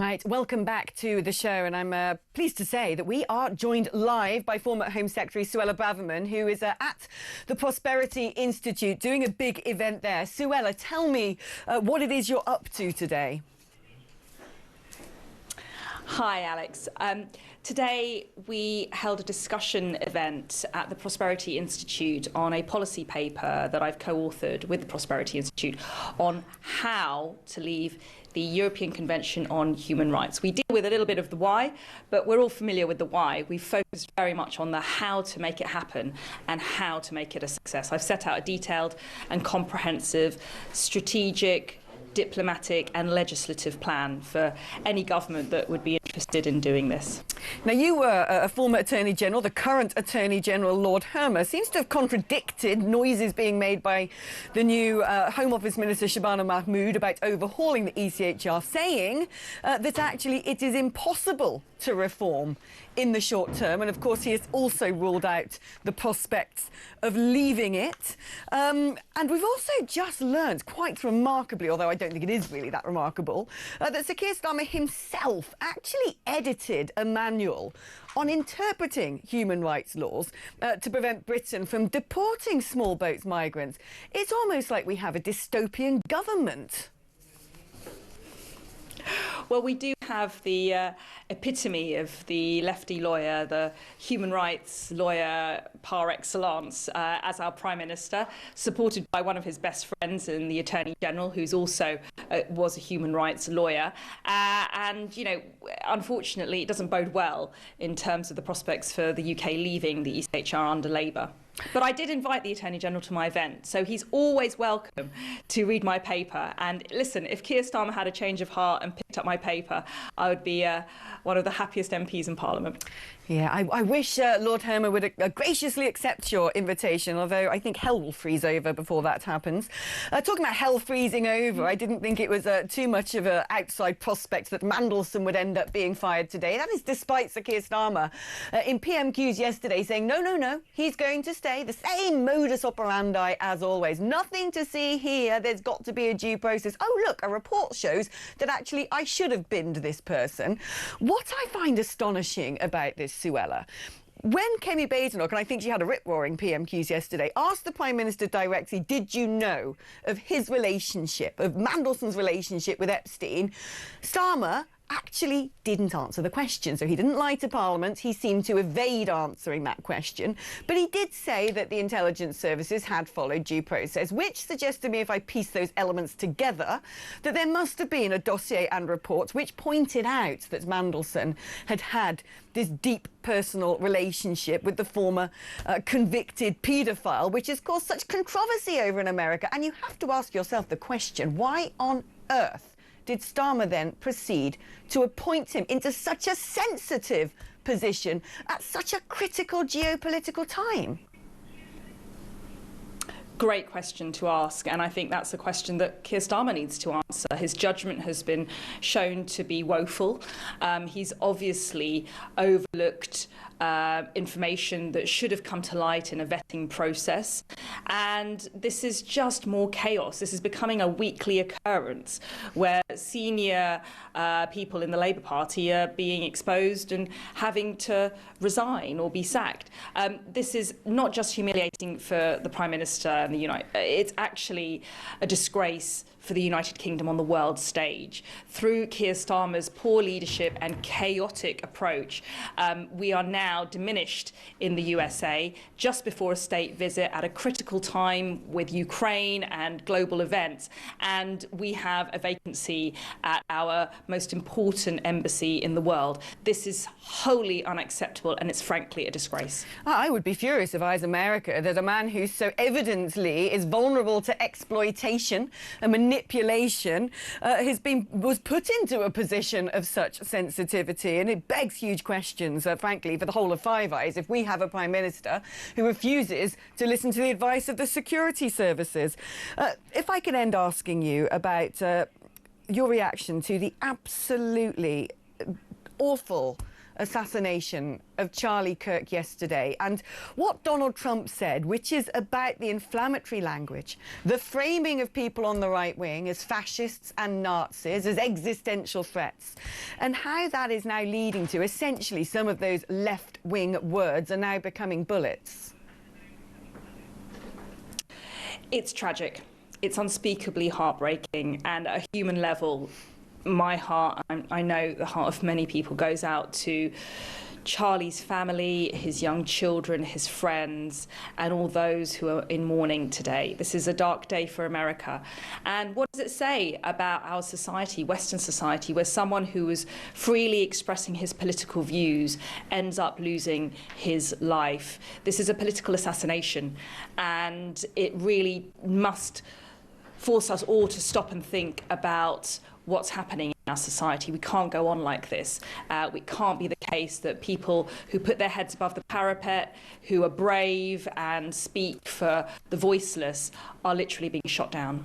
Right, welcome back to the show, and I'm pleased to say that we are joined live by former Home Secretary Suella Braverman, who is at the Prosperity Institute doing a big event there. Suella, tell me what it is you're up to today. Hi, Alex. Today we held a discussion event at the Prosperity Institute on a policy paper that I've co-authored with the Prosperity Institute on how to leave the European Convention on Human Rights. We deal with a little bit of the why, but we're all familiar with the why. We've focused very much on the how to make it happen and how to make it a success. I've set out a detailed and comprehensive strategic, diplomatic and legislative plan for any government that would be interested in doing this. Now, you were a former Attorney General. The current Attorney General, Lord Hermer, seems to have contradicted noises being made by the new Home Office Minister Shabana Mahmood about overhauling the ECHR, saying that actually it is impossible to reform in the short term. And of course, he has also ruled out the prospects of leaving it. And we've also just learned, quite remarkably, although I don't think it is really that remarkable, that Sir Keir Starmer himself actually edited a manual on interpreting human rights laws to prevent Britain from deporting small boats migrants. It's almost like we have a dystopian government. Well, we do have the epitome of the lefty lawyer, the human rights lawyer par excellence, as our Prime Minister, supported by one of his best friends in the Attorney General, who's also was a human rights lawyer. And, you know, unfortunately, it doesn't bode well in terms of the prospects for the UK leaving the ECHR under Labour. But I did invite the Attorney General to my event, so he's always welcome to read my paper. And listen, if Keir Starmer had a change of heart and picked up my paper, I would be one of the happiest MPs in Parliament. Yeah, I wish Lord Hermer would graciously accept your invitation, although I think hell will freeze over before that happens. Talking about hell freezing over, I didn't think it was too much of an outside prospect that Mandelson would end up being fired today. That is despite Sir Keir Starmer in PMQs yesterday saying, no, he's going to stay. The same modus operandi as always. Nothing to see here. There's got to be a due process. Oh, look, a report shows that actually I should have binned this person. What I find astonishing about this, Suella, when Kemi Badenoch, and I think she had a rip-roaring PMQs yesterday, asked the Prime Minister directly, did you know of his relationship, of Mandelson's relationship with Epstein, Starmer actually didn't answer the question. So he didn't lie to Parliament. He seemed to evade answering that question. But he did say that the intelligence services had followed due process, which suggests to me, if I piece those elements together, that there must have been a dossier and reports which pointed out that Mandelson had this deep personal relationship with the former convicted paedophile, which has caused such controversy over in America. And you have to ask yourself the question, why on earth did Starmer then proceed to appoint him into such a sensitive position at such a critical geopolitical time? Great question to ask, and I think that's a question that Keir Starmer needs to answer. His judgment has been shown to be woeful. He's obviously overlooked information that should have come to light in a vetting process, and this is just more chaos. This is becoming a weekly occurrence where senior people in the Labour Party are being exposed and having to resign or be sacked. This is not just humiliating for the Prime Minister and the it's actually a disgrace for the United Kingdom on the world stage. Through Keir Starmer's poor leadership and chaotic approach, we are now diminished in the USA just before a state visit at a critical time with Ukraine and global events. And we have a vacancy at our most important embassy in the world. This is wholly unacceptable, and it's frankly a disgrace. I would be furious if I was America, that a man who so evidently is vulnerable to exploitation and manipulation was put into a position of such sensitivity, and it begs huge questions, frankly, for the whole of Five Eyes if we have a Prime Minister who refuses to listen to the advice of the security services. If I could end asking you about your reaction to the absolutely awful assassination of Charlie Kirk yesterday and what Donald Trump said, which is about the inflammatory language, the framing of people on the right wing as fascists and Nazis, as existential threats, and how that is now leading to essentially some of those left-wing words are now becoming bullets? It's tragic. It's unspeakably heartbreaking, and at a human level, my heart, I know the heart of many people, goes out to Charlie's family, his young children, his friends, and all those who are in mourning today. This is a dark day for America. And what does it say about our society, Western society, where someone who is freely expressing his political views ends up losing his life? This is a political assassination, and it really must force us all to stop and think about what's happening in our society. We can't go on like this. It can't be the case that people who put their heads above the parapet, who are brave and speak for the voiceless, are literally being shot down.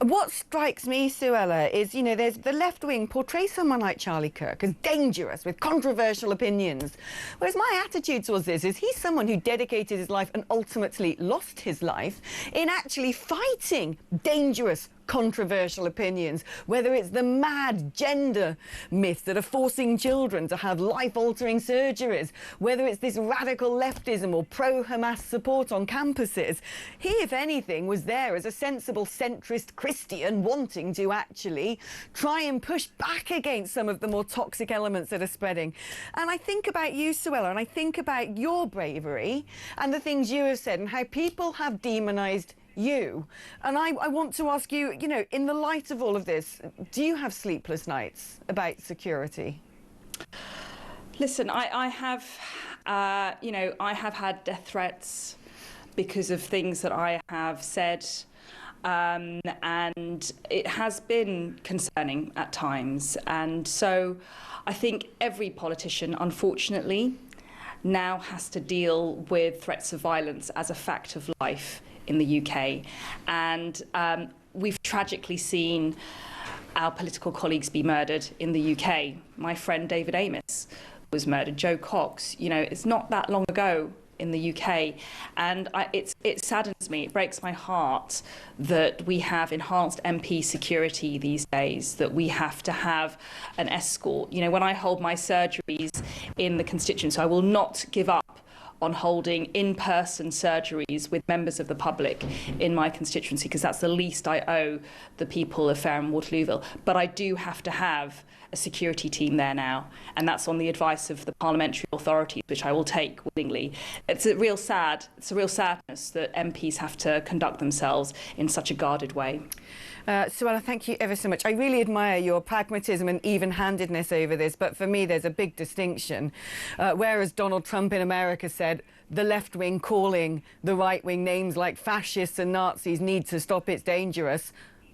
What strikes me, Suella, is, you know, there's the left wing portrays someone like Charlie Kirk as dangerous, with controversial opinions. Whereas my attitude towards this is he's someone who dedicated his life and ultimately lost his life in actually fighting dangerous, controversial opinions, whether it's the mad gender myths that are forcing children to have life-altering surgeries, whether it's this radical leftism or pro-Hamas support on campuses. He, if anything, was there as a sensible centrist Christian wanting to actually try and push back against some of the more toxic elements that are spreading. And I think about you, Suella, and I think about your bravery and the things you have said and how people have demonised you. And I want to ask you, you know, in the light of all of this, do you have sleepless nights about security? Listen, I have, you know, I have had death threats because of things that I have said, and it has been concerning at times. And so I think every politician, unfortunately, now has to deal with threats of violence as a fact of life in the UK. And we've tragically seen our political colleagues be murdered in the UK. My friend David Amos was murdered, Joe Cox. You know, it's not that long ago in the UK. And it saddens me, it breaks my heart that we have enhanced MP security these days, that we have to have an escort. You know, when I hold my surgeries in the constituency, I will not give up on holding in-person surgeries with members of the public in my constituency, because that's the least I owe the people of Fareham and Waterlooville. But I do have to have a security team there now, and that's on the advice of the parliamentary authorities, which I will take willingly. It's a real sadness that MPs have to conduct themselves in such a guarded way. Suella, thank you ever so much. I really admire your pragmatism and even-handedness over this, but for me there's a big distinction. Whereas Donald Trump in America said the left wing calling the right wing names like fascists and Nazis need to stop, it's dangerous,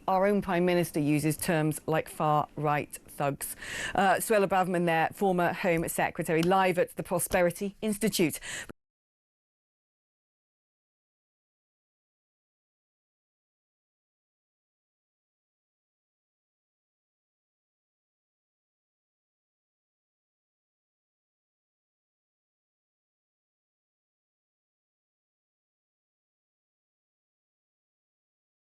our own Prime Minister uses terms like far-right thugs. Suella Braverman there, former Home Secretary, live at the Prosperity Institute.